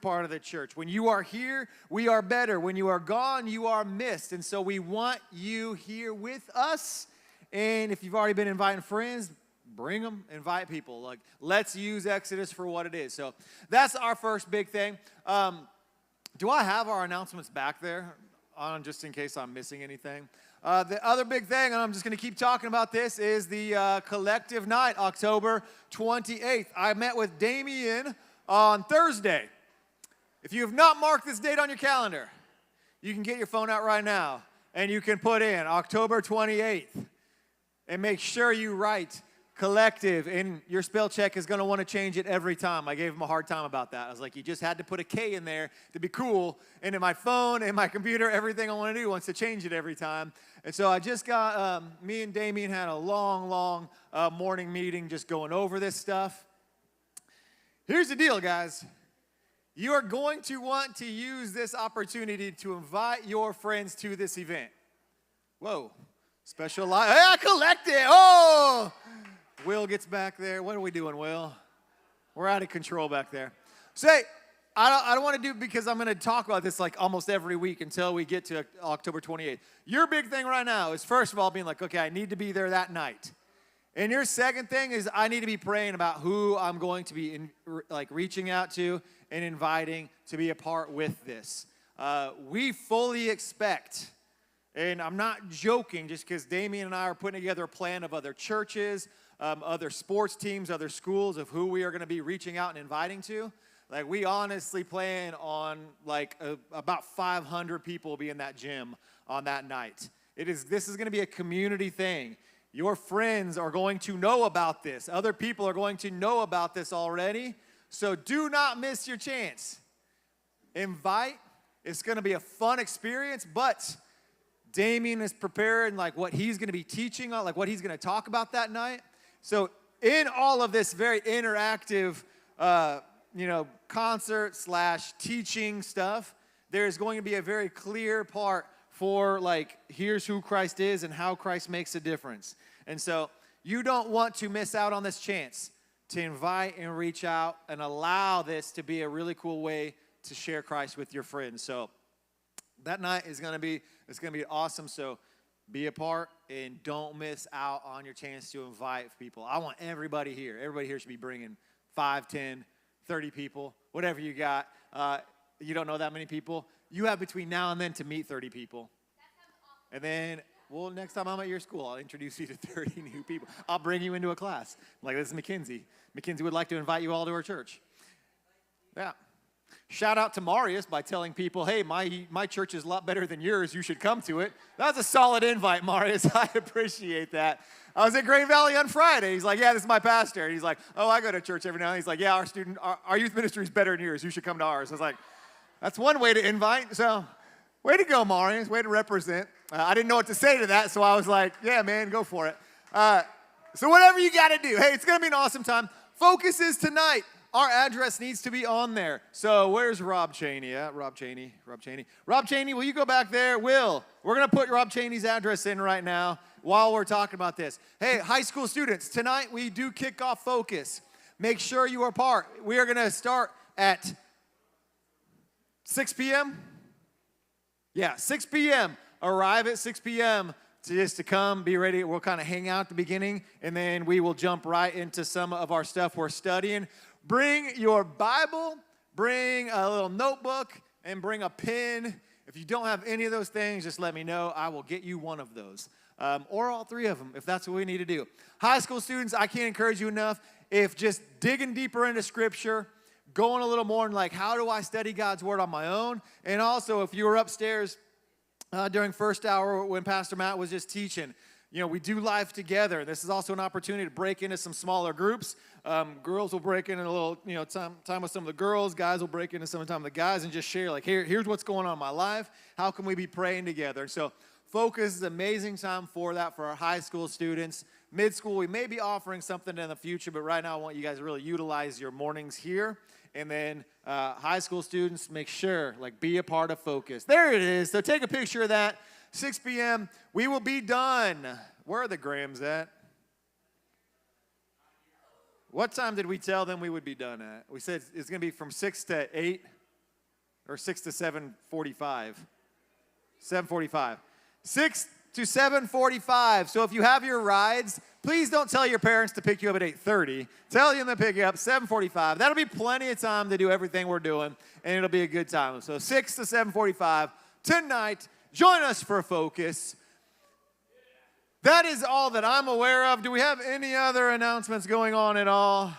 part of the church. When you are here, we are better. When you are gone, you are missed. And so we want you here with us. And if you've already been inviting friends, bring them, invite people. Like, let's use Exodus for what it is. So that's our first big thing. Do I have our announcements back there on just in case I'm missing anything? The other big thing, and I'm just going to keep talking about this, is the collective night, October 28th. I met with Damien on Thursday. If you have not marked this date on your calendar, you can get your phone out right now, and you can put in October 28th, and make sure you write collective, and your spell check is going to want to change it every time. I gave him a hard time about that. I was like, you just had to put a K in there to be cool, and in my phone and my computer, everything I want to do wants to change it every time. And so I just got, me and Damien had a long morning meeting just going over this stuff. Here's the deal, guys. You are going to want to use this opportunity to invite your friends to this event. Whoa. Special live. Hey, collective. Oh! Will gets back there. What are we doing, Will? We're out of control back there. Say, I don't want to do it because I'm going to talk about this like almost every week until we get to October 28th. Your big thing right now is, first of all, being like, okay, I need to be there that night. And your second thing is I need to be praying about who I'm going to be reaching out to and inviting to be a part with this. We fully expect, and I'm not joking just because Damien and I are putting together a plan of other churches, other sports teams, other schools of who we are going to be reaching out and inviting to. Like, we honestly plan on about 500 people be in that gym on that night. This is going to be a community thing. Your friends are going to know about this. Other people are going to know about this already. So do not miss your chance. Invite. It's going to be a fun experience, but Damien is preparing what he's going to be teaching on, what he's going to talk about that night. So in all of this very interactive, concert/teaching stuff, there's going to be a very clear part for here's who Christ is and how Christ makes a difference. And so you don't want to miss out on this chance to invite and reach out and allow this to be a really cool way to share Christ with your friends. So that night is going to be awesome. So be a part and don't miss out on your chance to invite people. I want everybody here. Everybody here should be bringing 5, 10, 30 people, whatever you got. You don't know that many people. You have between now and then to meet 30 people. And then, next time I'm at your school, I'll introduce you to 30 new people. I'll bring you into a class. This is Mackenzie. Mackenzie would like to invite you all to her church. Yeah. Shout out to Marius by telling people, hey, my church is a lot better than yours. You should come to it. That's a solid invite, Marius. I appreciate that. I was at Great Valley on Friday. He's like, yeah, this is my pastor. And he's like, oh, I go to church every now and then. He's like, yeah, our youth ministry is better than yours. You should come to ours. I was like, that's one way to invite. So way to go, Marius. Way to represent. I didn't know what to say to that, so I was like, yeah, man, go for it. So whatever you got to do. Hey, it's going to be an awesome time. Focus is tonight. Our address needs to be on there. So where's Rob Cheney at? Rob Cheney. Rob Cheney, will you go back there? Will, we're going to put Rob Cheney's address in right now while we're talking about this. Hey, high school students, tonight we do kick off Focus. Make sure you are part. We are going to start at 6 p.m.? Yeah, 6 p.m. Arrive at 6 p.m. to come, be ready. We'll kind of hang out at the beginning, and then we will jump right into some of our stuff we're studying. Bring your Bible, bring a little notebook, and bring a pen. If you don't have any of those things, just let me know. I will get you one of those, or all 3 of them, if that's what we need to do. High school students, I can't encourage you enough. If just digging deeper into Scripture, going a little more in how do I study God's Word on my own? And also, if you were upstairs during first hour when Pastor Matt was just teaching, we do life together. This is also an opportunity to break into some smaller groups. Girls will break in a little, time with some of the girls. Guys will break into some time with the guys and just share, here's what's going on in my life. How can we be praying together? So Focus is an amazing time for that for our high school students. Mid-school, we may be offering something in the future, but right now I want you guys to really utilize your mornings here. And then high school students, make sure, be a part of Focus. There it is. So take a picture of that. 6 p.m. We will be done. Where are the Grahams at? What time did we tell them we would be done at? We said it's going to be from 6 to 8 or 6 to 7:45. 7:45. 6 to 7:45. So if you have your rides, please don't tell your parents to pick you up at 8:30. Tell them to pick you up 7:45. That'll be plenty of time to do everything we're doing, and it'll be a good time. So 6 to 7:45 tonight. Join us for Focus. That is all that I'm aware of. Do we have any other announcements going on at all?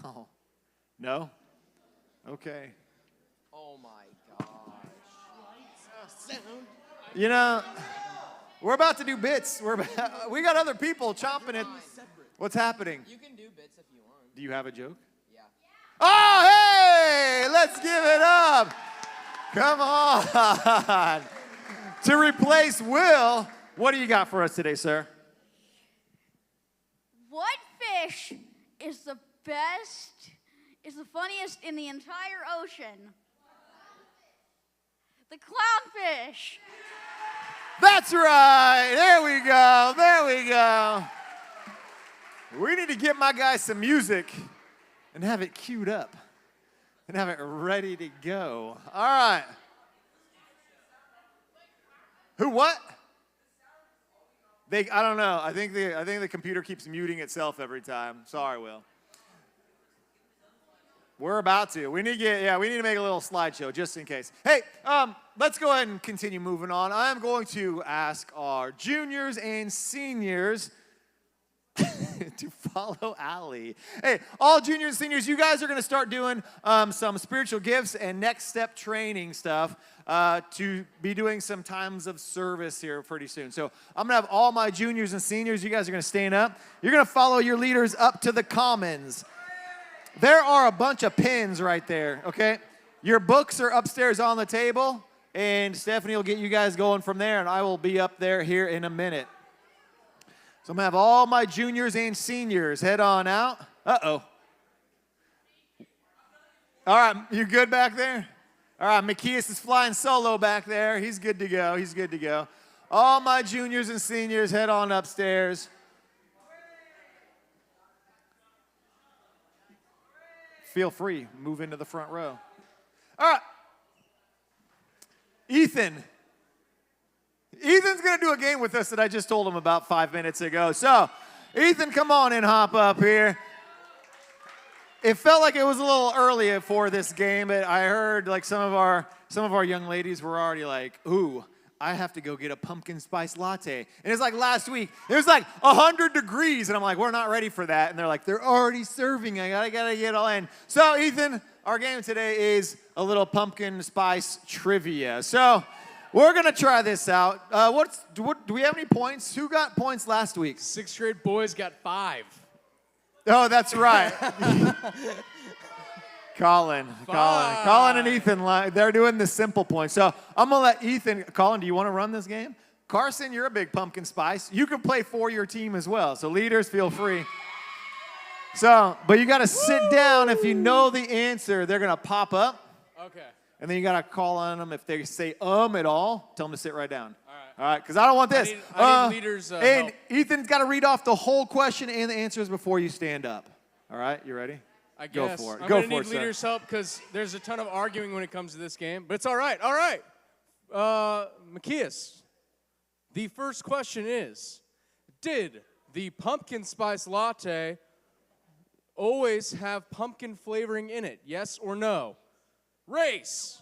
Oh, no? Okay. Oh my gosh. You know, we're about to do bits. We got other people chomping it. What's happening? You can do bits if you want. Do you have a joke? Yeah. Oh, hey! Let's give it up. Come on. To replace Will, what do you got for us today, sir? What fish is the funniest in the entire ocean? The clownfish. That's right. There we go. There we go. We need to get my guy some music and have it queued up and have it ready to go. All right. Who what? I don't know. I think the computer keeps muting itself every time. Sorry, Will. We're about to. We need to make a little slideshow just in case. Hey, let's go ahead and continue moving on. I'm going to ask our juniors and seniors to follow Allie. Hey, all juniors and seniors, you guys are going to start doing some spiritual gifts and next step training stuff to be doing some times of service here pretty soon. So I'm going to have all my juniors and seniors. You guys are going to stand up. You're going to follow your leaders up to the commons. There are a bunch of pins right there, okay? Your books are upstairs on the table, and Stephanie will get you guys going from there, and I will be up there here in a minute. So I'm going to have all my juniors and seniors head on out. Uh-oh. All right, you good back there? All right, Macias is flying solo back there. He's good to go. He's good to go. All my juniors and seniors head on upstairs. Feel free, move into the front row. All right. Ethan's going to do a game with us that I just told him about 5 minutes ago. So, Ethan, come on and hop up here. It felt like it was a little early for this game, but I heard like some of our young ladies were already like, ooh, I have to go get a pumpkin spice latte. And it's like last week, it was like 100 degrees, and I'm like, we're not ready for that. And they're like, they're already serving. I gotta get all in. So, Ethan, our game today is a little pumpkin spice trivia. So, we're gonna try this out. Do we have any points? Who got points last week? 6th grade boys got 5. Oh, that's right. Colin and Ethan, they're doing the simple points. So I'm going to let Ethan, Colin, do you want to run this game? Carson, you're a big pumpkin spice. You can play for your team as well. So leaders, feel free. So, but you got to sit down. If you know the answer, they're going to pop up. Okay. And then you got to call on them. If they say at all, tell them to sit right down. All right, because I don't want this. I need leaders' and help. Ethan's got to read off the whole question and the answers before you stand up. All right, you ready? I guess. Go for it. I'm Go going to for need it, sir. leaders' help because there's a ton of arguing when it comes to this game. But it's all right. All right. Macias, the first question is, did the pumpkin spice latte always have pumpkin flavoring in it? Yes or no? Race.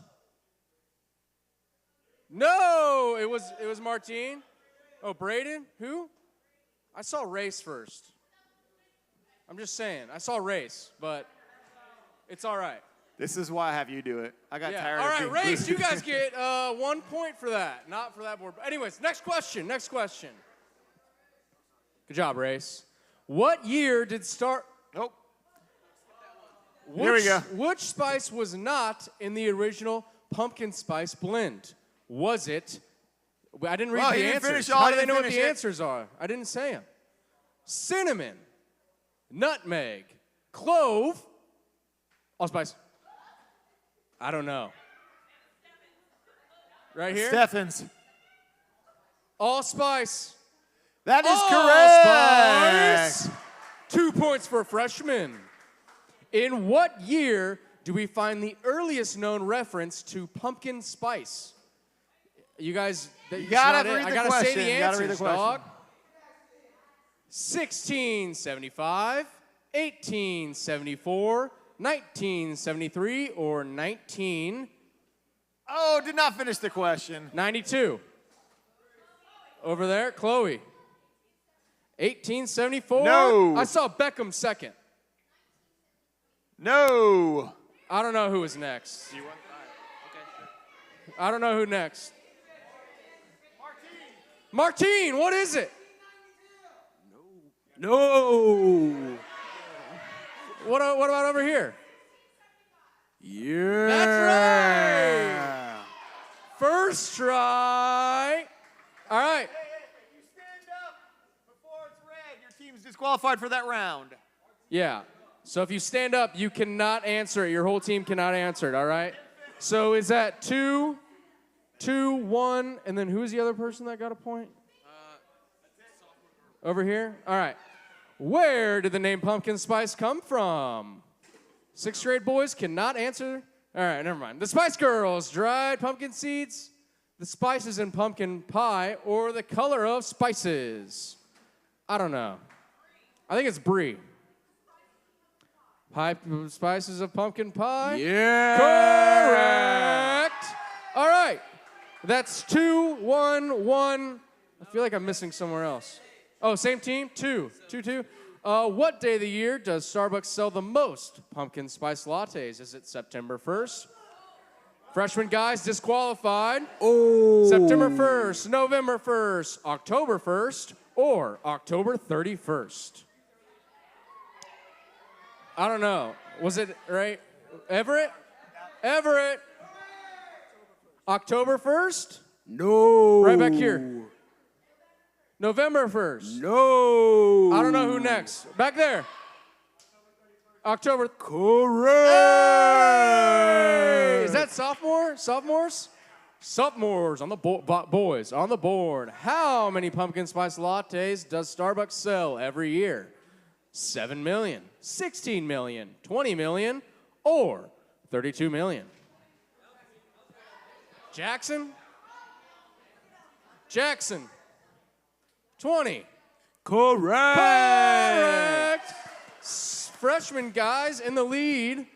No, it was Martine. Oh, Braden? Who? I saw Race first. I'm just saying. I saw Race, but it's all right. This is why I have you do it. I got tired All of right, being Race, you guys get 1 point for that. Not for that board. But anyways, next question. Good job, Race. What year did start... Nope. Here we go. Which spice was not in the original pumpkin spice blend? Was it... I didn't read the answers. How do they know what the answers are? I didn't say them. Cinnamon, nutmeg, clove, allspice. I don't know. Right here? Steffens. Allspice. That is correct. Allspice. 2 points for freshmen. In what year do we find the earliest known reference to pumpkin spice? You guys, You gotta read I the gotta question. say the You gotta read the answers, question. dog. 1675, 1874, 1973, or 1992. Oh, did not finish the question. Over there, Chloe. 1874. No. I saw Beckham second. No. I don't know who was next. I don't know who next. Martine, what is it? No. What about over here? Yeah. That's right. First try. All right. You stand up before it's red. Your team's disqualified for that round. Yeah. So if you stand up, you cannot answer it. Your whole team cannot answer it, all right? So is that 2, 1, and then who's the other person that got a point? Over here? All right. Where did the name pumpkin spice come from? 6th grade boys cannot answer. All right, never mind. The Spice Girls, dried pumpkin seeds, the spices in pumpkin pie, or the color of spices? I don't know. I think it's brie. Pie spices of pumpkin pie? Yeah. Correct. All right. That's 2, 1, 1. I feel like I'm missing somewhere else. Oh, same team? 2. What day of the year does Starbucks sell the most pumpkin spice lattes? Is it September 1st? Freshman guys disqualified. Oh. September 1st, November 1st, October 1st, or October 31st? I don't know. Was it right? Everett? October 1st? No. Right back here. November 1st. No. I don't know who next. Back there. October. Correct. Hey! Is that sophomores? Sophomores on the boys on the board. How many pumpkin spice lattes does Starbucks sell every year? 7 million, 16 million, 20 million, or 32 million? Jackson? 20. Correct. Freshman guys in the lead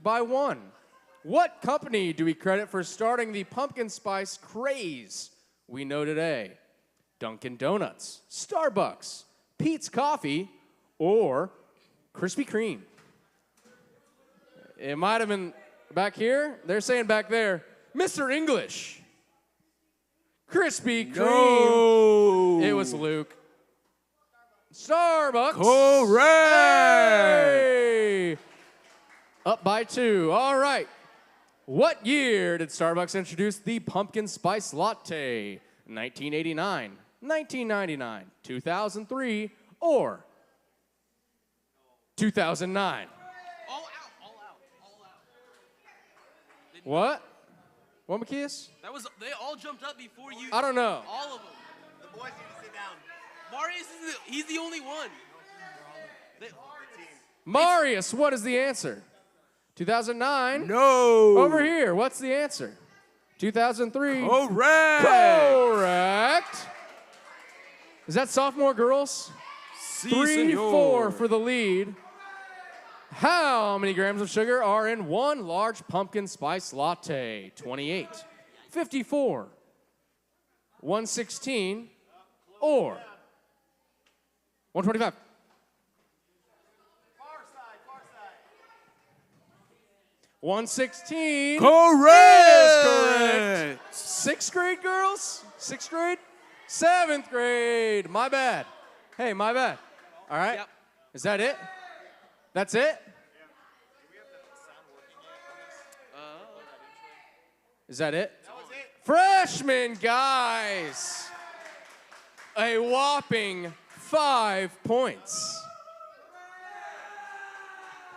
by 1. What company do we credit for starting the pumpkin spice craze we know today? Dunkin' Donuts, Starbucks, Peet's Coffee, or Krispy Kreme? It might have been back here. They're saying back there, Mr. English. Krispy Kreme. No. It was Luke. Starbucks. Correct. Hey! Up by 2. All right. What year did Starbucks introduce the pumpkin spice latte? 1989, 1999, 2003, or 2009? All out. What? What, Macias? They all jumped up before you. I don't know. All of them. The boys need to sit down. Marius he's the only one. Marius, what is the answer? 2009? No. Over here, what's the answer? 2003? Correct. Correct. Is that sophomore girls? Si, 3, senor. 4 for the lead. How many grams of sugar are in one large pumpkin spice latte? 28, 54, 116, or 125? 116. Correct. Is correct. 6th grade girls? 6th grade? 7th grade. My bad. Hey, my bad. All right. Yep. Is that it? That's it? Is that it? That was it. Freshmen, guys. A whopping 5 points.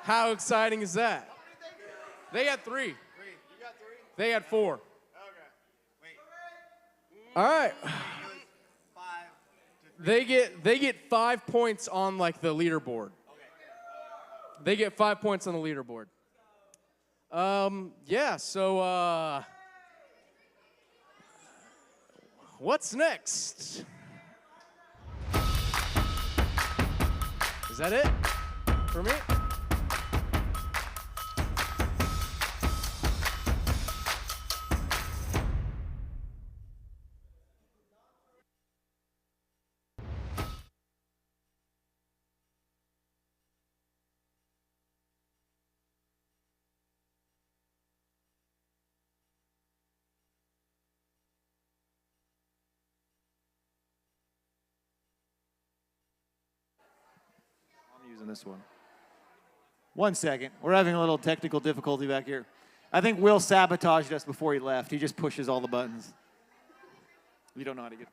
How exciting is that? They had 3. You got 3? They had 4. Okay. Wait. All right. It was 5 to They get 5 points on like the leaderboard. They get 5 points on the leaderboard. Yeah, so what's next? Is that it for me? I'm using this one. 1 second. We're having a little technical difficulty back here. I think Will sabotaged us before he left. He just pushes all the buttons. We don't know how to get.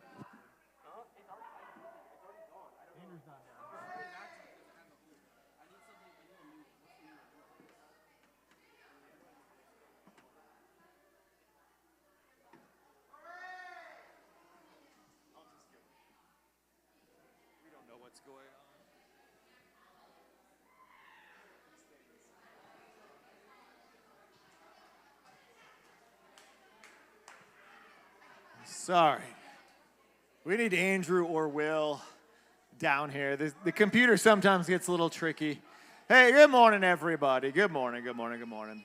We don't know what's going on. Sorry. We need Andrew or Will down here. The computer sometimes gets a little tricky. Hey, good morning, everybody. Good morning, good morning, good morning.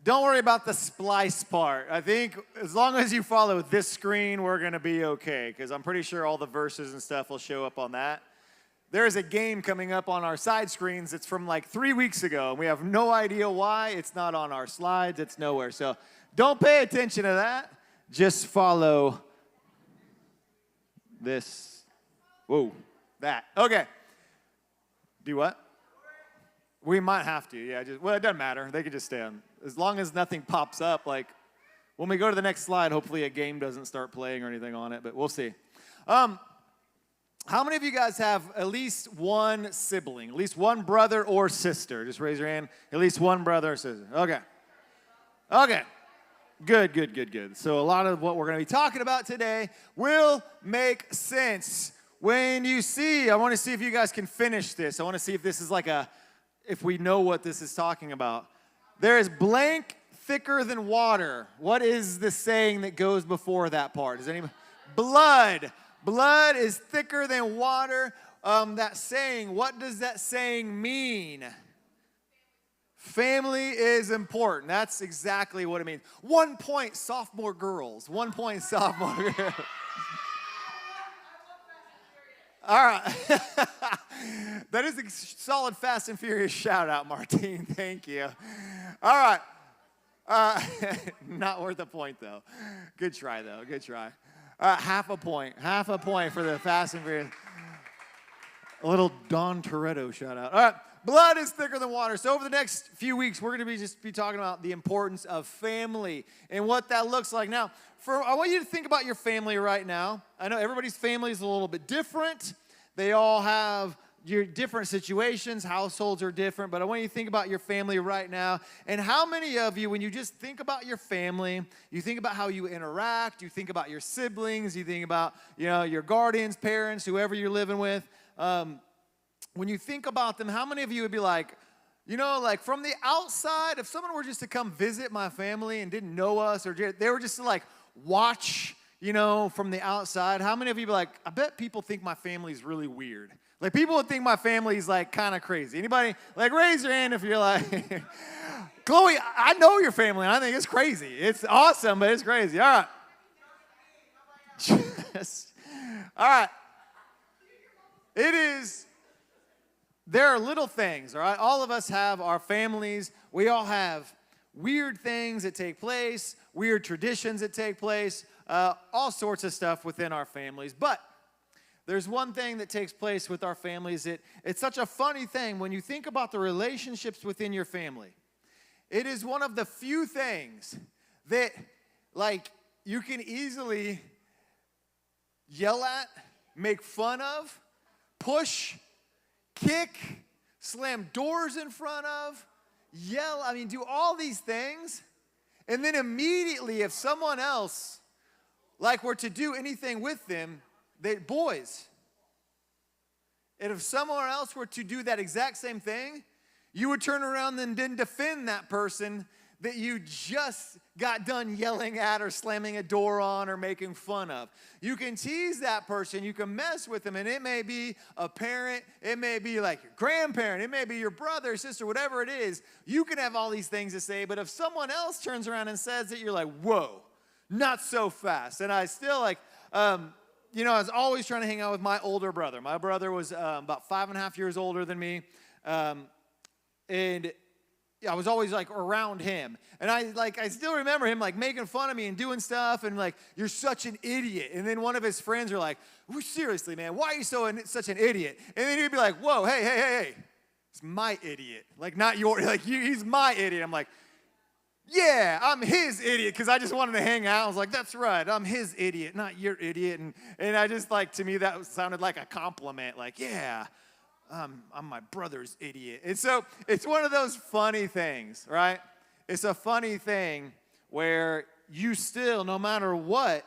Don't worry about the splice part. I think as long as you follow this screen, we're going to be okay, because I'm pretty sure all the verses and stuff will show up on that. There is a game coming up on our side screens. It's from like 3 weeks ago, and we have no idea why. It's not on our slides. It's nowhere. So don't pay attention to that. Just follow this. Whoa, that. Okay. Do what? We might have to, yeah. Well, it doesn't matter. They could just stay on. As long as nothing pops up, like when we go to the next slide, hopefully a game doesn't start playing or anything on it, but we'll see. How many of you guys have at least one sibling, at least one brother or sister? Just raise your hand. At least one brother or sister. Okay. Okay. Good, good, good, good. So a lot of what we're going to be talking about today will make sense. When you see, I want to see if you guys can finish this. I want to see if this is like if we know what this is talking about. There is blank thicker than water. What is the saying that goes before that part? Does anybody? Blood. Blood is thicker than water. That saying, what does that saying mean? Family is important. That's exactly what it means. 1 point, sophomore girls. 1 point, sophomore girls. All right. That is a solid Fast and Furious shout out, Martine. Thank you. All right. Not worth a point, though. Good try, though. Good try. Half a point. Half a point for the Fast and Furious. A little Don Toretto shout out. All right. Blood is thicker than water. So over the next few weeks, we're going to be talking about the importance of family and what that looks like. Now, I want you to think about your family right now. I know everybody's family is a little bit different. They all have your different situations. Households are different. But I want you to think about your family right now. And how many of you, when you just think about your family, you think about how you interact, you think about your siblings, you think about, your guardians, parents, whoever you're living with. When you think about them, how many of you would be like, like from the outside, if someone were just to come visit my family and didn't know us, or they were just to like watch, from the outside, how many of you would be like, I bet people think my family's really weird. Like people would think my family's like kind of crazy. Anybody, like raise your hand if you're like, Chloe, I know your family and I think it's crazy. It's awesome, but it's crazy. All right. All right. There are little things, all right? All of us have our families. We all have weird things that take place, weird traditions that take place, all sorts of stuff within our families. But there's one thing that takes place with our families. It's such a funny thing when you think about the relationships within your family. It is one of the few things that, like, you can easily yell at, make fun of, push, kick, slam doors in front of, yell, do all these things. And then immediately, if someone else like were to do anything with them, boys. And if someone else were to do that exact same thing, you would turn around and then defend that person that you just got done yelling at or slamming a door on or making fun of. You can tease that person, you can mess with them, and it may be a parent, it may be like your grandparent, it may be your brother, sister, whatever it is. You can have all these things to say, but if someone else turns around and says it, you're like, whoa, not so fast. And I still I was always trying to hang out with my older brother. My brother was about 5.5 years older than me. And I was always like around him. And I still remember him like making fun of me and doing stuff and like, you're such an idiot. And then one of his friends were like, seriously, man, why are you such an idiot? And then he'd be like, whoa, hey. It's my idiot. Like not your, like he's my idiot. I'm like, yeah, I'm his idiot, because I just wanted to hang out. I was like, that's right, I'm his idiot, not your idiot. And I just like, to me, that sounded like a compliment. Like, yeah, I'm my brother's idiot. And so it's one of those funny things, right? It's a funny thing where you still, no matter what,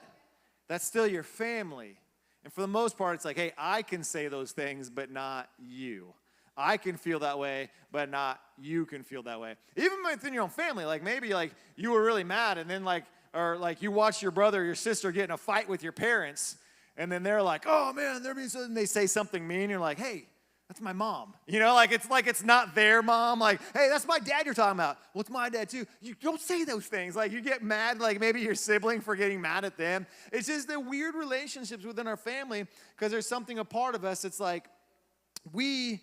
that's still your family. And for the most part, it's like, hey, I can say those things, but not you. I can feel that way, but not you can feel that way. Even within your own family, like maybe like you were really mad and then or you watch your brother or your sister get in a fight with your parents, and then they're like, oh man, they're being so, and they say something mean, you're like, hey, that's my mom. You know, like it's not their mom. Like, hey, that's my dad you're talking about. Well, it's my dad too. You don't say those things. Like you get mad, like maybe your sibling for getting mad at them. It's just the weird relationships within our family, because there's something a part of us. It's like we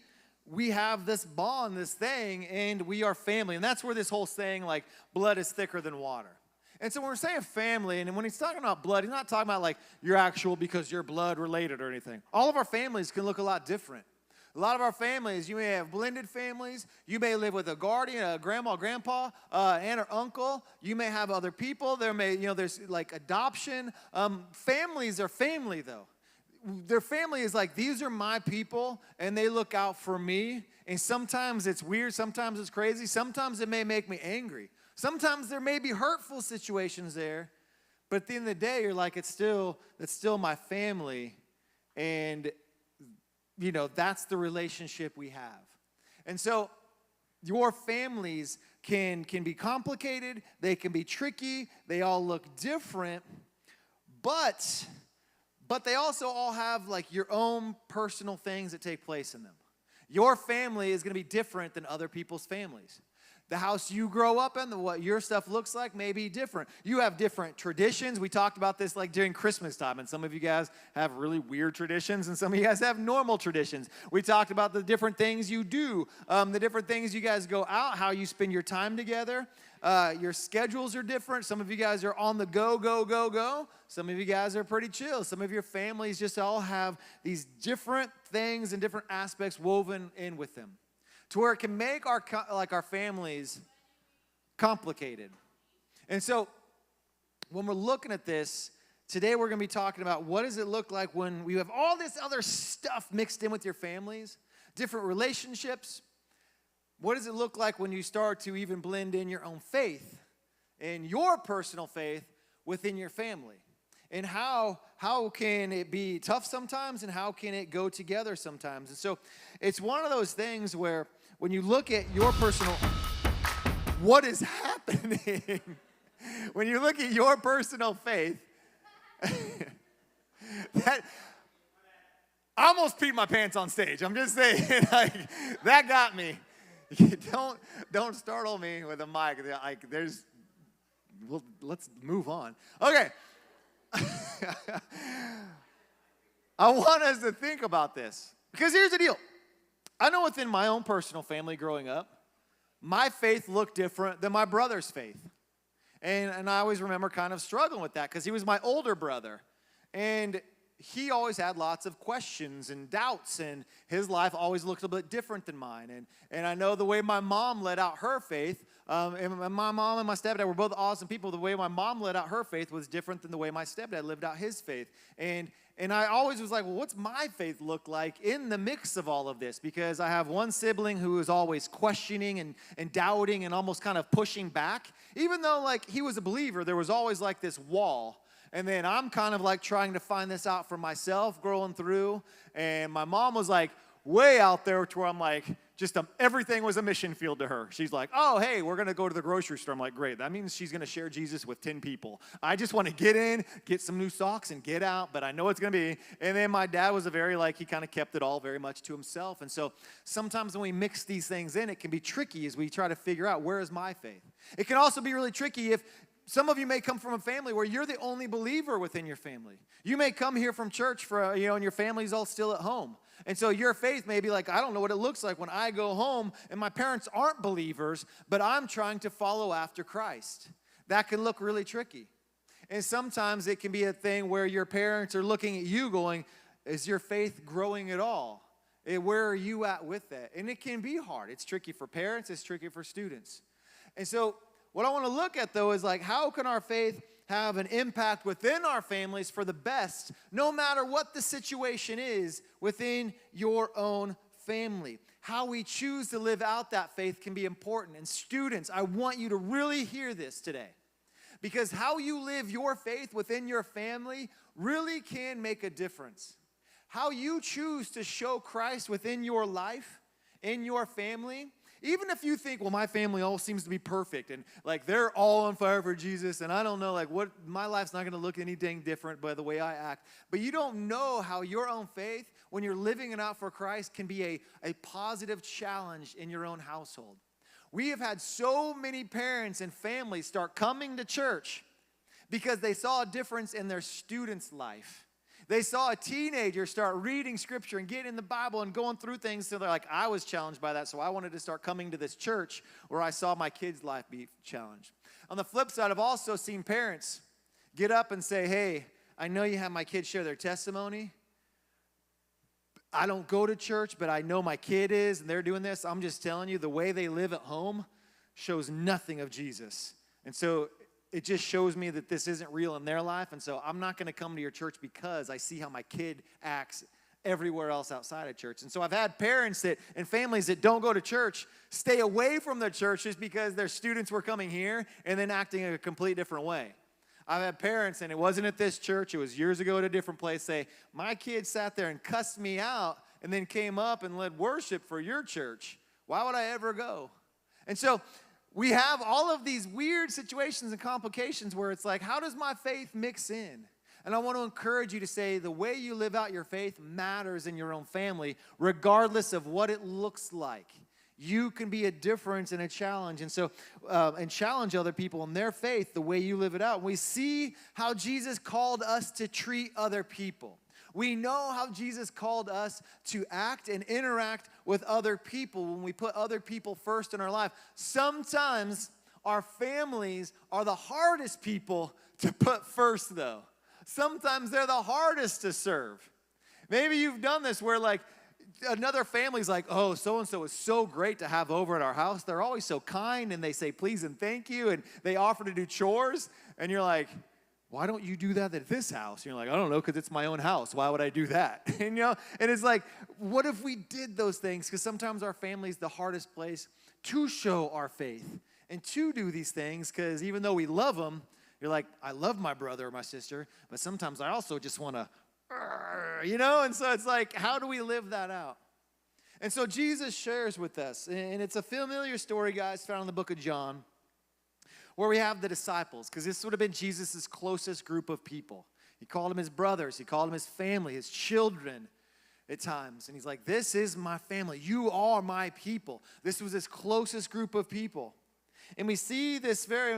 have this bond, this thing, and we are family. And that's where this whole saying, like, blood is thicker than water. And so when we're saying family, and when he's talking about blood, he's not talking about, like, you're actual because you're blood related or anything. All of our families can look a lot different. A lot of our families, you may have blended families. You may live with a guardian, a grandma, grandpa, aunt or uncle. You may have other people. There's, like, adoption. Families are family, though. Their family is like, these are my people, and they look out for me. And sometimes it's weird, sometimes it's crazy, sometimes it may make me angry. Sometimes there may be hurtful situations there, but at the end of the day, you're like, it's still my family, and that's the relationship we have. And so your families can be complicated, they can be tricky, they all look different, but they also all have like your own personal things that take place in them. Your family is going to be different than other people's families. The house you grow up in, what your stuff looks like may be different. You have different traditions. We talked about this like during Christmas time, and some of you guys have really weird traditions, and some of you guys have normal traditions. We talked about the different things you do, the different things you guys go out, how you spend your time together. Your schedules are different. Some of you guys are on the go. Some of you guys are pretty chill. Some of your families just all have these different things and different aspects woven in with them, to where it can make our families complicated. And so when we're looking at this, today we're going to be talking about what does it look like when we have all this other stuff mixed in with your families, different relationships. What does it look like when you start to even blend in your own faith and your personal faith within your family? And how can it be tough sometimes, and how can it go together sometimes? And so it's one of those things where when you look at your personal, what is happening? When you look at your personal faith, that I almost peed my pants on stage. I'm just saying, like, that got me. Don't startle me with a mic. Like, let's move on. Okay. I want us to think about this, because here's the deal. I know within my own personal family growing up, my faith looked different than my brother's faith. And I always remember kind of struggling with that, because he was my older brother. And he always had lots of questions and doubts, and his life always looked a bit different than mine. And I know the way my mom led out her faith, and my mom and my stepdad were both awesome people. The way my mom led out her faith was different than the way my stepdad lived out his faith. And I always was like, well, what's my faith look like in the mix of all of this? Because I have one sibling who is always questioning and doubting and almost kind of pushing back. Even though, like, he was a believer, there was always, like, this wall. And then I'm kind of like trying to find this out for myself, growing through. And my mom was like way out there to where I'm like, just everything was a mission field to her. She's like, oh, hey, we're going to go to the grocery store. I'm like, great. That means she's going to share Jesus with 10 people. I just want to get in, get some new socks, and get out, but I know it's going to be. And then my dad was he kind of kept it all very much to himself. And so sometimes when we mix these things in, it can be tricky as we try to figure out, where is my faith? It can also be really tricky if some of you may come from a family where you're the only believer within your family. You may come here from church and your family's all still at home. And so your faith may be like, I don't know what it looks like when I go home and my parents aren't believers, but I'm trying to follow after Christ. That can look really tricky. And sometimes it can be a thing where your parents are looking at you going, is your faith growing at all? Where are you at with that? And it can be hard. It's tricky for parents. It's tricky for students. And so what I want to look at, though, is like, how can our faith have an impact within our families for the best, no matter what the situation is within your own family? How we choose to live out that faith can be important. And students, I want you to really hear this today, because how you live your faith within your family really can make a difference. How you choose to show Christ within your life, in your family. Even if you think, well, my family all seems to be perfect and like they're all on fire for Jesus, and I don't know, like my life's not going to look anything different by the way I act. But you don't know how your own faith, when you're living it out for Christ, can be a positive challenge in your own household. We have had so many parents and families start coming to church because they saw a difference in their student's life. They saw a teenager start reading scripture and getting in the Bible and going through things. So they're like, I was challenged by that, so I wanted to start coming to this church where I saw my kid's life be challenged. On the flip side, I've also seen parents get up and say, hey, I know you have my kids share their testimony. I don't go to church, but I know my kid is, and they're doing this. I'm just telling you, the way they live at home shows nothing of Jesus. And so it just shows me that this isn't real in their life, and so I'm not going to come to your church because I see how my kid acts everywhere else outside of church. And so I've had parents and families that don't go to church stay away from their churches because their students were coming here and then acting in a complete different way. I've had parents, and it wasn't at this church, it was years ago at a different place, say, my kid sat there and cussed me out and then came up and led worship for your church. Why would I ever go? And so we have all of these weird situations and complications where it's like, how does my faith mix in? And I want to encourage you to say the way you live out your faith matters in your own family, regardless of what it looks like. You can be a difference and a challenge. And so, and challenge other people in their faith the way you live it out. We see how Jesus called us to treat other people. We know how Jesus called us to act and interact with other people when we put other people first in our life. Sometimes our families are the hardest people to put first, though. Sometimes they're the hardest to serve. Maybe you've done this where like another family's like, oh, so-and-so is so great to have over at our house. They're always so kind, and they say please and thank you, and they offer to do chores, and you're like, why don't you do that at this house? And you're like, I don't know, because it's my own house. Why would I do that? And it's like, what if we did those things? Because sometimes our family's the hardest place to show our faith and to do these things, because even though we love them, you're like, I love my brother or my sister, but sometimes I also just want to, and so it's like, how do we live that out? And so Jesus shares with us, and it's a familiar story, guys, found in the book of John, where we have the disciples, because this would have been Jesus' closest group of people. He called them his brothers. He called them his family, his children at times. And he's like, this is my family. You are my people. This was his closest group of people. And we see this very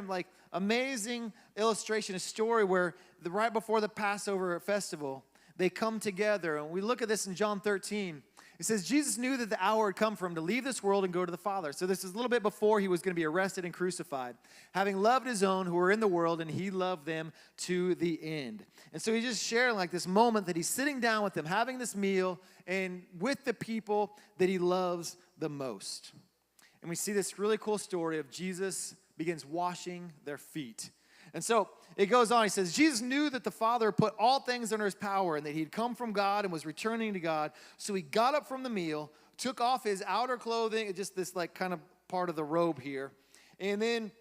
amazing illustration, a story where right before the Passover festival, they come together. And we look at this in John 13. It says, Jesus knew that the hour had come for him to leave this world and go to the Father. So this is a little bit before he was going to be arrested and crucified, having loved his own who were in the world, and he loved them to the end. And so he's just sharing this moment that he's sitting down with them, having this meal, and with the people that he loves the most. And we see this really cool story of Jesus begins washing their feet. And so it goes on. He says, Jesus knew that the Father put all things under his power and that he'd come from God and was returning to God. So he got up from the meal, took off his outer clothing, just this kind of part of the robe here. And then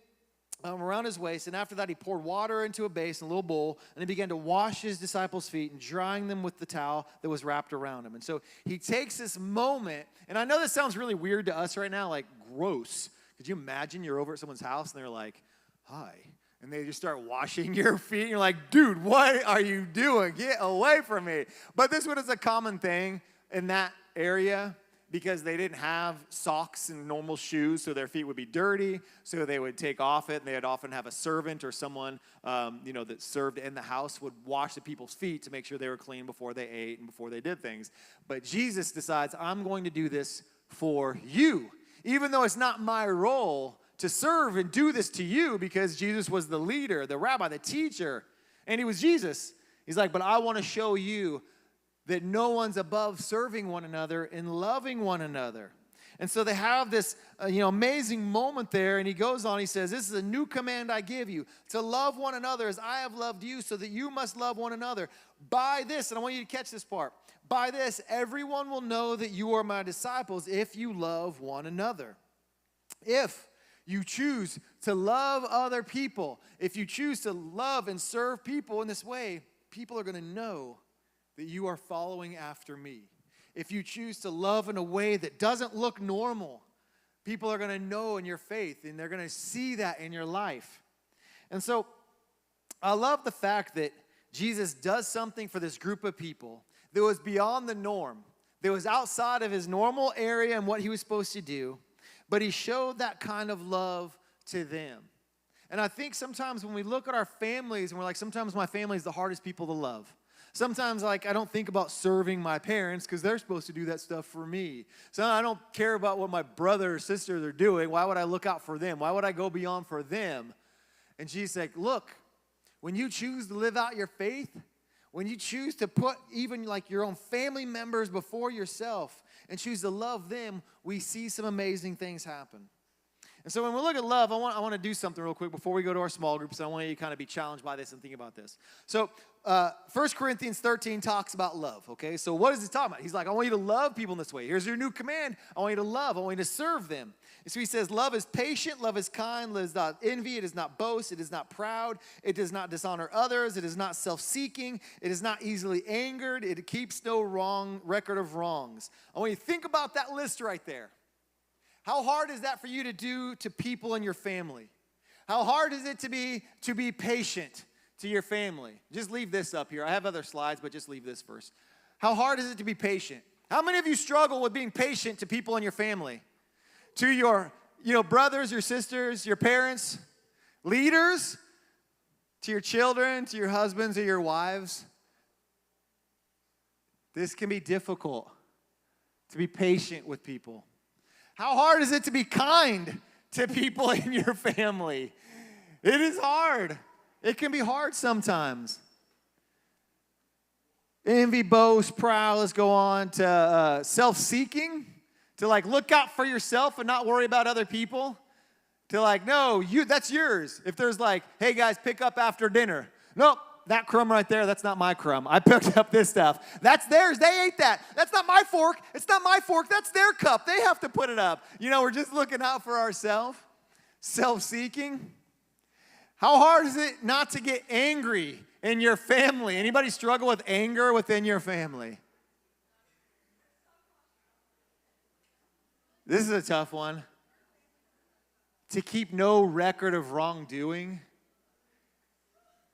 around his waist, and after that he poured water into a basin, a little bowl, and he began to wash his disciples' feet and drying them with the towel that was wrapped around him. And so he takes this moment, and I know this sounds really weird to us right now, like gross. Could you imagine you're over at someone's house and they're like, hi, and they just start washing your feet, and you're like, dude, what are you doing? Get away from me. But this one is a common thing in that area, because they didn't have socks and normal shoes, so their feet would be dirty, so they would take off it, and they'd often have a servant or someone, that served in the house would wash the people's feet to make sure they were clean before they ate and before they did things. But Jesus decides, I'm going to do this for you, even though it's not my role to serve and do this to you, because Jesus was the leader, the rabbi, the teacher, and he was Jesus. He's like, but I want to show you that no one's above serving one another and loving one another. And so they have this amazing moment there, and he goes on, he says, this is a new command I give you, to love one another as I have loved you, so that you must love one another. By this, and I want you to catch this part, by this everyone will know that you are my disciples if you love one another. If you choose to love other people, if you choose to love and serve people in this way, people are going to know that you are following after me. If you choose to love in a way that doesn't look normal, people are going to know in your faith, and they're going to see that in your life. And so I love the fact that Jesus does something for this group of people that was beyond the norm, that was outside of his normal area and what he was supposed to do, but he showed that kind of love to them. And I think sometimes when we look at our families and we're like, sometimes my family is the hardest people to love. Sometimes, I don't think about serving my parents because they're supposed to do that stuff for me. So I don't care about what my brother or sister are doing. Why would I look out for them? Why would I go beyond for them? And Jesus said, look, when you choose to live out your faith, when you choose to put even your own family members before yourself and choose to love them, we see some amazing things happen. And so when we look at love, I want to do something real quick before we go to our small groups. I want you to kind of be challenged by this and think about this. So 1 Corinthians 13 talks about love, okay? So what is he talking about? He's like, I want you to love people in this way. Here's your new command. I want you to love. I want you to serve them. And so he says, love is patient, love is kind, love is not envy, it is not boast, it is not proud, it does not dishonor others, it is not self-seeking, it is not easily angered, it keeps no wrong record of wrongs. I want you to think about that list right there. How hard is that for you to do to people in your family? How hard is it to be patient to your family? Just leave this up here. I have other slides, but just leave this first. How hard is it to be patient? How many of you struggle with being patient to people in your family? To your brothers, your sisters, your parents, leaders, to your children, to your husbands or your wives? This can be difficult, to be patient with people. How hard is it to be kind to people in your family? It is hard. It can be hard sometimes. Envy, boast, proud, let's go on to self-seeking, to look out for yourself and not worry about other people, to no, that's yours. If there's hey guys, pick up after dinner. Nope. That crumb right there, that's not my crumb. I picked up this stuff. That's theirs. They ate that. That's not my fork. It's not my fork. That's their cup. They have to put it up. We're just looking out for ourselves. Self-seeking. How hard is it not to get angry in your family? Anybody struggle with anger within your family? This is a tough one. To keep no record of wrongdoing.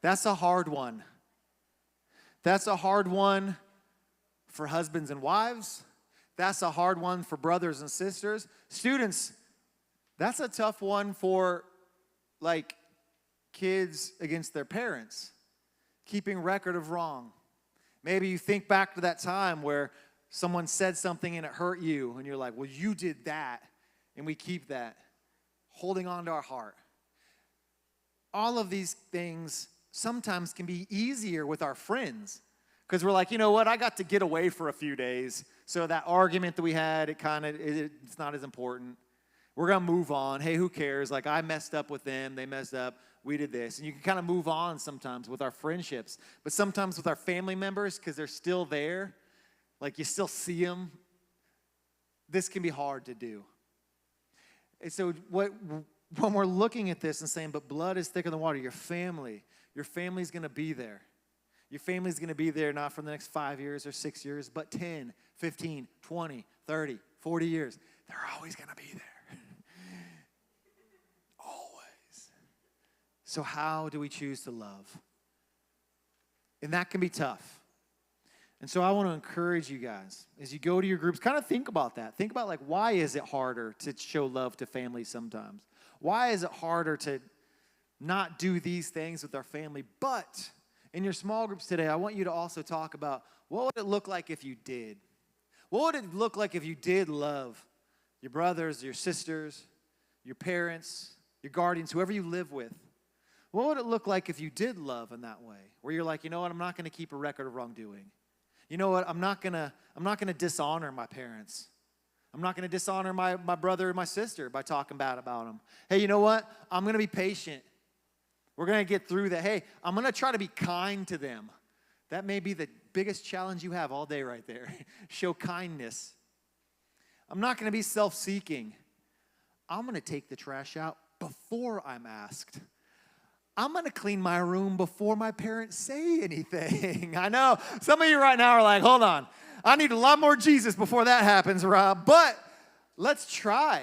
That's a hard one. That's a hard one for husbands and wives. That's a hard one for brothers and sisters. Students, that's a tough one for kids against their parents. Keeping record of wrong. Maybe you think back to that time where someone said something and it hurt you, and you're like, well, you did that. And we keep that, holding on to our heart. All of these things sometimes can be easier with our friends because we're like, you know what, I got to get away for a few days, so that argument that we had, it's not as important. We're going to move on. Hey, who cares? I messed up with them. They messed up. We did this. And you can kind of move on sometimes with our friendships. But sometimes with our family members, because they're still there, you still see them, this can be hard to do. And so what when we're looking at this and saying, but blood is thicker than water, your family's going to be there. Your family's going to be there not for the next 5 years or 6 years, but 10, 15, 20, 30, 40 years. They're always going to be there. Always. So how do we choose to love? And that can be tough. And so I want to encourage you guys, as you go to your groups, kind of think about that. Think about, like, why is it harder to show love to families sometimes? Why is it harder to not do these things with our family? But in your small groups today, I want you to also talk about, what would it look like if you did? What would it look like if you did love your brothers, your sisters, your parents, your guardians, whoever you live with? What would it look like if you did love in that way? Where you're like, you know what, I'm not going to keep a record of wrongdoing. You know what, I'm not gonna dishonor my parents. I'm not gonna dishonor my brother or my sister by talking bad about them. Hey, you know what? I'm gonna be patient. We're gonna get through that. Hey, I'm gonna try to be kind to them. That may be the biggest challenge you have all day right there. Show kindness. I'm not gonna be self-seeking. I'm gonna take the trash out before I'm asked. I'm going to clean my room before my parents say anything. I know some of you right now are like, hold on. I need a lot more Jesus before that happens, Rob. But let's try.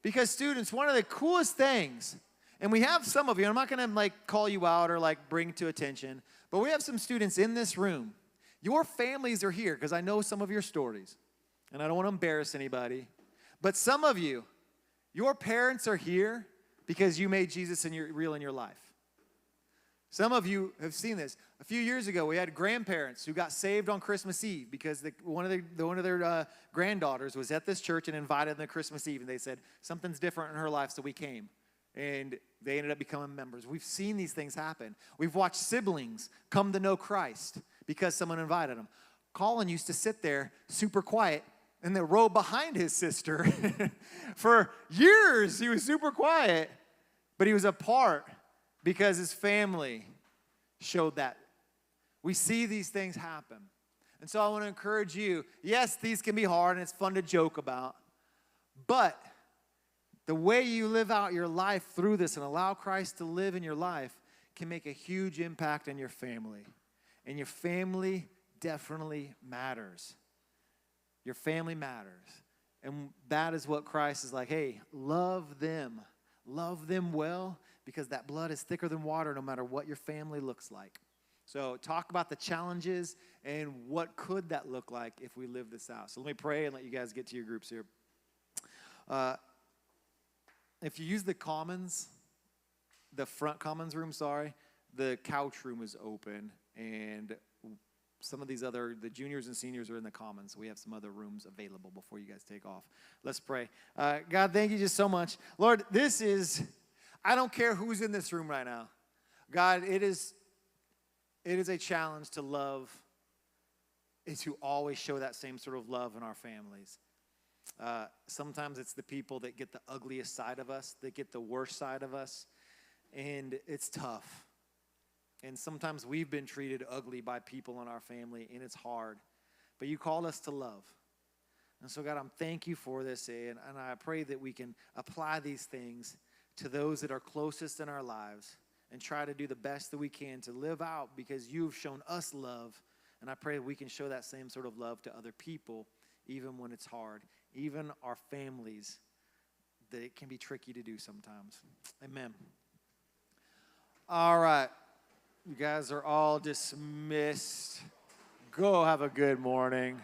Because students, one of the coolest things, and we have some of you, I'm not going to like call you out or like bring to attention, but we have some students in this room. Your families are here because I know some of your stories. And I don't want to embarrass anybody. But some of you, your parents are here because you made Jesus real in your life. Some of you have seen this. A few years ago, we had grandparents who got saved on Christmas Eve because one of their granddaughters was at this church and invited them to Christmas Eve, and they said, something's different in her life, so we came. And they ended up becoming members. We've seen these things happen. We've watched siblings come to know Christ because someone invited them. Colin used to sit there super quiet in the row behind his sister. For years, he was super quiet, but he was a part because his family showed that. We see these things happen. And so I want to encourage you, yes, these can be hard and it's fun to joke about, but the way you live out your life through this and allow Christ to live in your life can make a huge impact on your family. And your family definitely matters. Your family matters. And that is what Christ is like, hey, love them. Love them well, because that blood is thicker than water no matter what your family looks like. So talk about the challenges and what could that look like if we live this out. So let me pray and let you guys get to your groups here. If you use the commons, the front commons room, the couch room is open, and some of these the juniors and seniors are in the commons. So we have some other rooms available before you guys take off. Let's pray. God, thank you just so much. Lord, I don't care who's in this room right now. God, it is a challenge to love and to always show that same sort of love in our families. Sometimes it's the people that get the ugliest side of us, that get the worst side of us, and it's tough. And sometimes we've been treated ugly by people in our family, and it's hard. But you called us to love. And so, God, I'm thank you for this, and I pray that we can apply these things to those that are closest in our lives and try to do the best that we can to live out because you've shown us love. And I pray that we can show that same sort of love to other people, even when it's hard, even our families, that it can be tricky to do sometimes. Amen. All right. You guys are all dismissed. Go have a good morning.